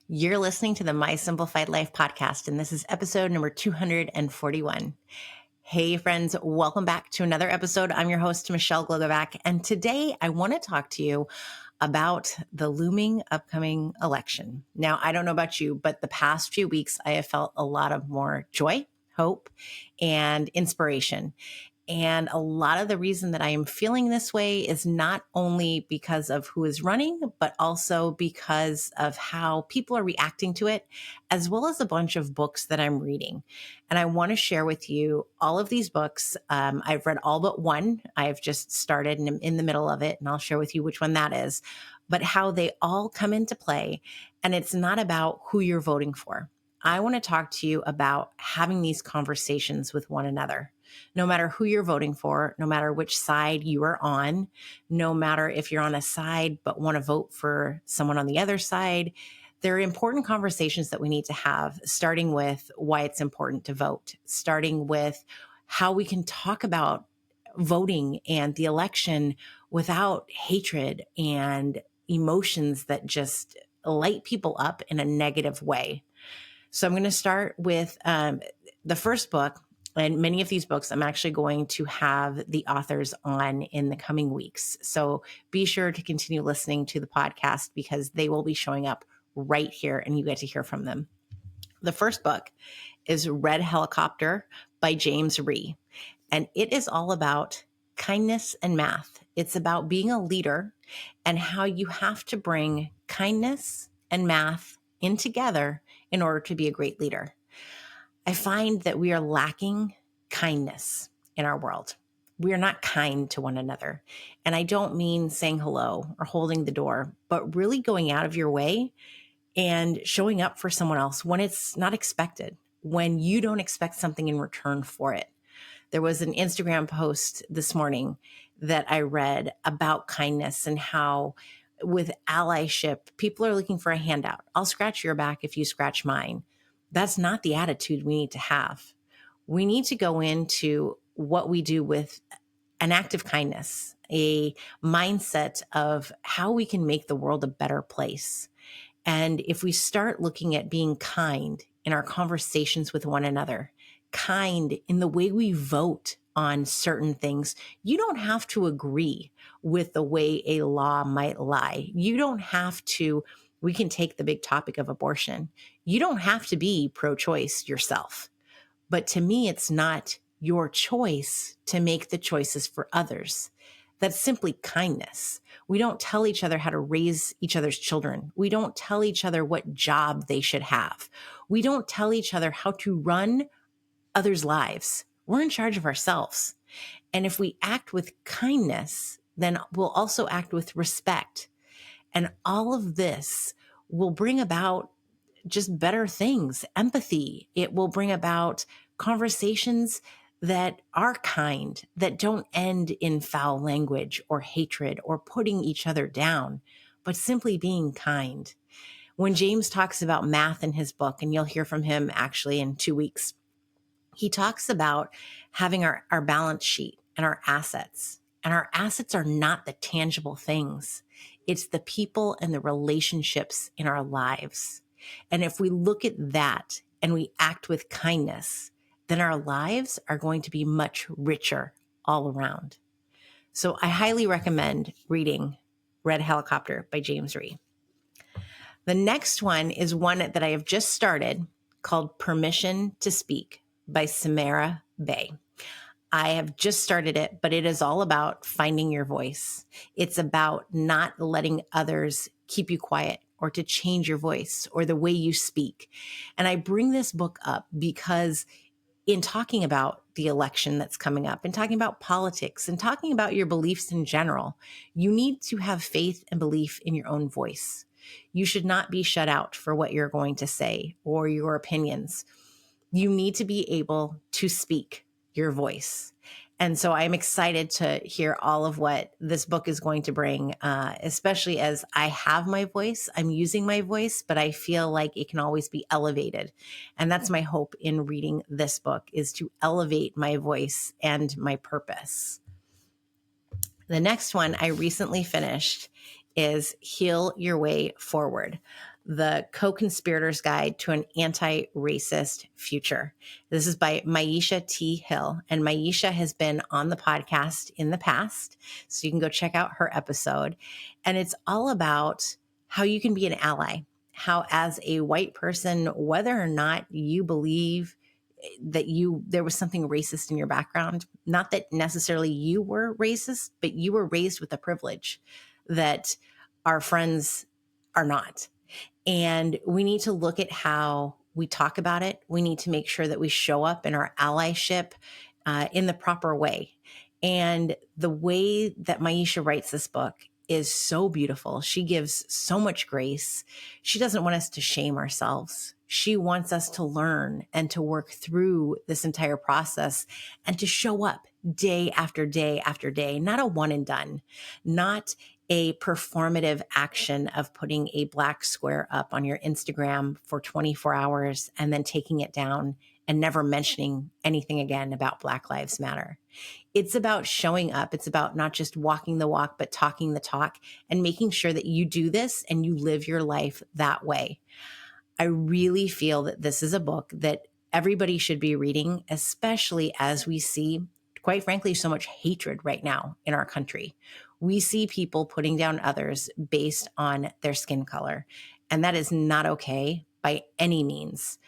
You're listening to the My Simplified Life podcast, and this is episode number 241. Hey, friends, welcome back to another episode. I'm your host, Michelle Glogovac, and today I want to talk to you about the looming upcoming election. Now, I don't know about you, but the past few weeks, I have felt a lot of more joy, hope, and inspiration. And a lot of the reason that I am feeling this way is not only because of who is running, but also because of how people are reacting to it, as well as a bunch of books that I'm reading. And I want to share with you all of these books. I've read all but one. I've just started and I'm in the middle of it, and I'll share with you which one that is, but how they all come into play. And it's not about who you're voting for. I want to talk to you about having these conversations with one another. No matter who you're voting for, no matter which side you are on, no matter if you're on a side but want to vote for someone on the other side, there are important conversations that we need to have, starting with why it's important to vote, starting with how we can talk about voting and the election without hatred and emotions that just light people up in a negative way. So I'm going to start with the first book. And many of these books, I'm actually going to have the authors on in the coming weeks. So be sure to continue listening to the podcast because they will be showing up right here and you get to hear from them. The first book is Red Helicopter by James Rhee. And it is all about kindness and math. It's about being a leader and how you have to bring kindness and math in together in order to be a great leader. I find that we are lacking kindness in our world. We are not kind to one another. And I don't mean saying hello or holding the door, but really going out of your way and showing up for someone else when it's not expected, when you don't expect something in return for it. There was an Instagram post this morning that I read about kindness and how with allyship, people are looking for a handout. I'll scratch your back if you scratch mine. That's not the attitude we need to have. We need to go into what we do with an act of kindness, a mindset of how we can make the world a better place. And if we start looking at being kind in our conversations with one another, kind in the way we vote on certain things, you don't have to agree with the way a law might lie. You don't have to, we can take the big topic of abortion. You don't have to be pro-choice yourself. But to me, it's not your choice to make the choices for others. That's simply kindness. We don't tell each other how to raise each other's children. We don't tell each other what job they should have. We don't tell each other how to run others' lives. We're in charge of ourselves. And if we act with kindness, then we'll also act with respect. And all of this will bring about just better things, empathy. It will bring about conversations that are kind, that don't end in foul language or hatred or putting each other down, but simply being kind. When James talks about math in his book, and you'll hear from him actually in 2 weeks, he talks about having our balance sheet and our assets. And our assets are not the tangible things. It's the people and the relationships in our lives. And if we look at that and we act with kindness, then our lives are going to be much richer all around. So I highly recommend reading Red Helicopter by James Rhee. The next one is one that I have just started called Permission to Speak by Samara Bay. I have just started it, but it is all about finding your voice. It's about not letting others keep you quiet or to change your voice or the way you speak. And I bring this book up because in talking about the election that's coming up and talking about politics and talking about your beliefs in general, you need to have faith and belief in your own voice. You should not be shut out for what you're going to say or your opinions. You need to be able to speak your voice. And so I'm excited to hear all of what this book is going to bring, especially as I have my voice, I'm using my voice, but I feel like it can always be elevated. And that's my hope in reading this book, is to elevate my voice and my purpose. The next one I recently finished is Heal Your Way Forward The Co-Conspirator's Guide to an Anti-Racist Future. This is by Maisha T. Hill, and Maisha has been on the podcast in the past, so you can go check out her episode. And it's all about how you can be an ally, how as a white person, whether or not you believe that there was something racist in your background, not that necessarily you were racist, but you were raised with a privilege that our friends are not. And we need to look at how we talk about it. We need to make sure that we show up in our allyship in the proper way. And the way that Maisha writes this book is so beautiful. She gives so much grace. She doesn't want us to shame ourselves. She wants us to learn and to work through this entire process and to show up day after day after day, not a one and done, not a performative action of putting a black square up on your Instagram for 24 hours and then taking it down and never mentioning anything again about Black Lives Matter. It's about showing up. It's about not just walking the walk, but talking the talk and making sure that you do this and you live your life that way. I really feel that this is a book that everybody should be reading, especially as we see, quite frankly, so much hatred right now in our country. We see people putting down others based on their skin color, and that is not okay by any means.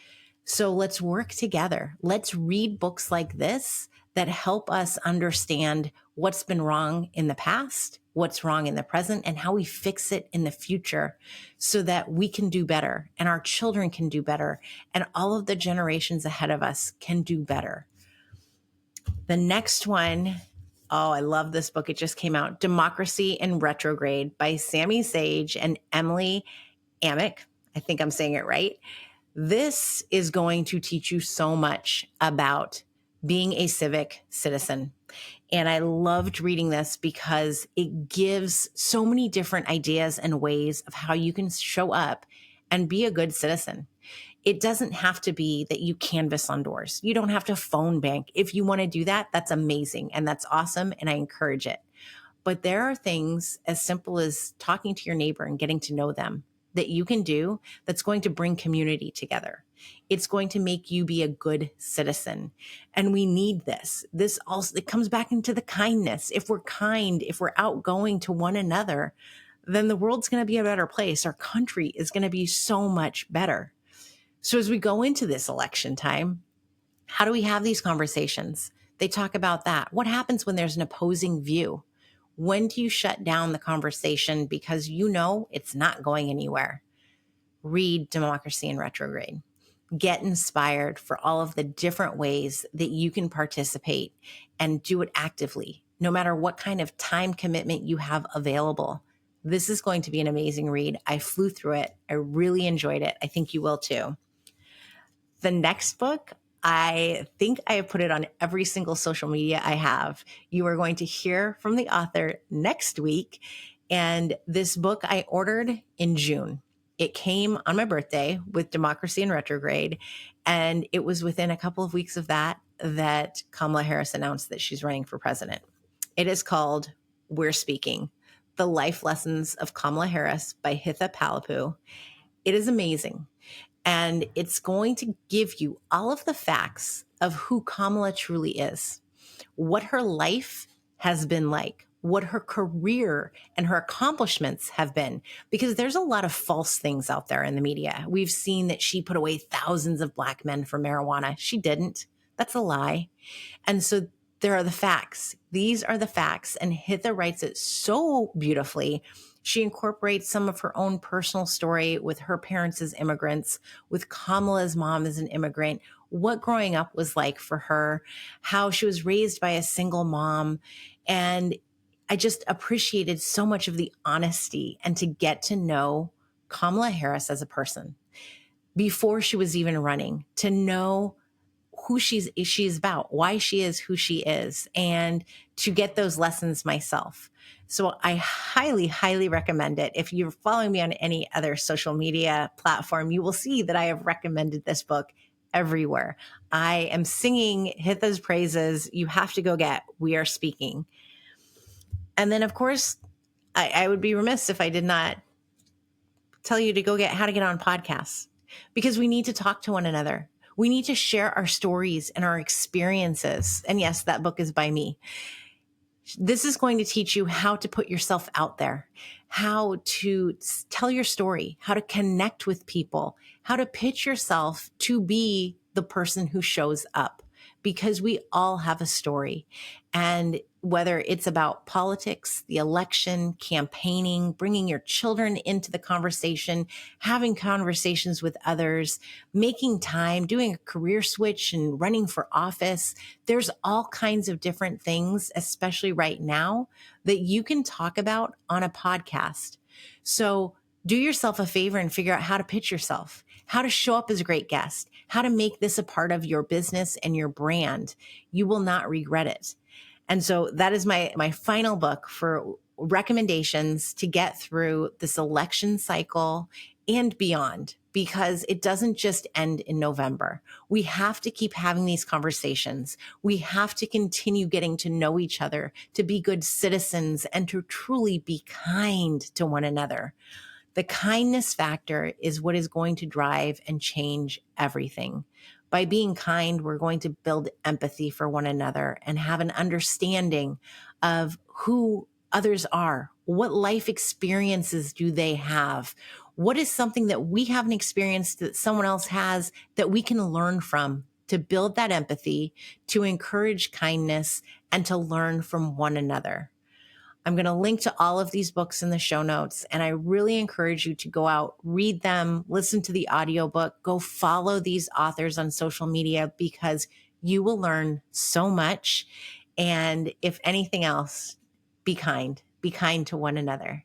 So let's work together. Let's read books like this that help us understand what's been wrong in the past, what's wrong in the present, and how we fix it in the future so that we can do better and our children can do better and all of the generations ahead of us can do better. The next one, oh, I love this book. It just came out, Democracy in Retrograde by Sammy Sage and Emily Amick. I think I'm saying it right. This is going to teach you so much about being a civic citizen. And I loved reading this because it gives so many different ideas and ways of how you can show up and be a good citizen. It doesn't have to be that you canvass on doors. You don't have to phone bank. If you want to do that, that's amazing and that's awesome. And I encourage it. But there are things as simple as talking to your neighbor and getting to know them that you can do that's going to bring community together. It's going to make you be a good citizen. And we need this. This also, it comes back into the kindness. If we're kind, if we're outgoing to one another, then the world's going to be a better place. Our country is going to be so much better. So as we go into this election time, how do we have these conversations? They talk about that. What happens when there's an opposing view? When do you shut down the conversation because you know it's not going anywhere? Read Democracy in Retrograde. Get inspired for all of the different ways that you can participate and do it actively, no matter what kind of time commitment you have available. This is going to be an amazing read. I flew through it. I really enjoyed it. I think you will too. The next book, I think I have put it on every single social media I have. You are going to hear from the author next week. And this book I ordered in June. It came on my birthday with Democracy in Retrograde. And it was within a couple of weeks of that Kamala Harris announced that she's running for president. It is called We're Speaking, The Life Lessons of Kamala Harris by Hitha Palapu. It is amazing. And it's going to give you all of the facts of who Kamala truly is, what her life has been like, what her career and her accomplishments have been, because there's a lot of false things out there in the media. We've seen that she put away thousands of Black men for marijuana. She didn't. That's a lie. And so there are the facts. These are the facts. And Hitha writes it so beautifully. She incorporates some of her own personal story with her parents as immigrants, with Kamala's mom as an immigrant, what growing up was like for her, how she was raised by a single mom. And I just appreciated so much of the honesty and to get to know Kamala Harris as a person before she was even running, to know who she's about, why she is who she is, and to get those lessons myself. So I highly, highly recommend it. If you're following me on any other social media platform, you will see that I have recommended this book everywhere. I am singing Hitha's praises. You have to go get We Are Speaking. And then, of course, I would be remiss if I did not tell you to go get how to get on podcasts, because we need to talk to one another. We need to share our stories and our experiences. And yes, that book is by me. This is going to teach you how to put yourself out there, how to tell your story, how to connect with people, how to pitch yourself to be the person who shows up, because we all have a story. And whether it's about politics, the election, campaigning, bringing your children into the conversation, having conversations with others, making time, doing a career switch and running for office, there's all kinds of different things, especially right now, that you can talk about on a podcast. So do yourself a favor and figure out how to pitch yourself, how to show up as a great guest, how to make this a part of your business and your brand. You will not regret it. And so that is my final book for recommendations to get through this election cycle and beyond, because it doesn't just end in November. We have to keep having these conversations. We have to continue getting to know each other, to be good citizens, and to truly be kind to one another. The kindness factor is what is going to drive and change everything. By being kind, we're going to build empathy for one another and have an understanding of who others are. What life experiences do they have? What is something that we haven't experienced that someone else has that we can learn from, to build that empathy, to encourage kindness, and to learn from one another? I'm going to link to all of these books in the show notes, and I really encourage you to go out, read them, listen to the audiobook, go follow these authors on social media, because you will learn so much. And if anything else, be kind to one another.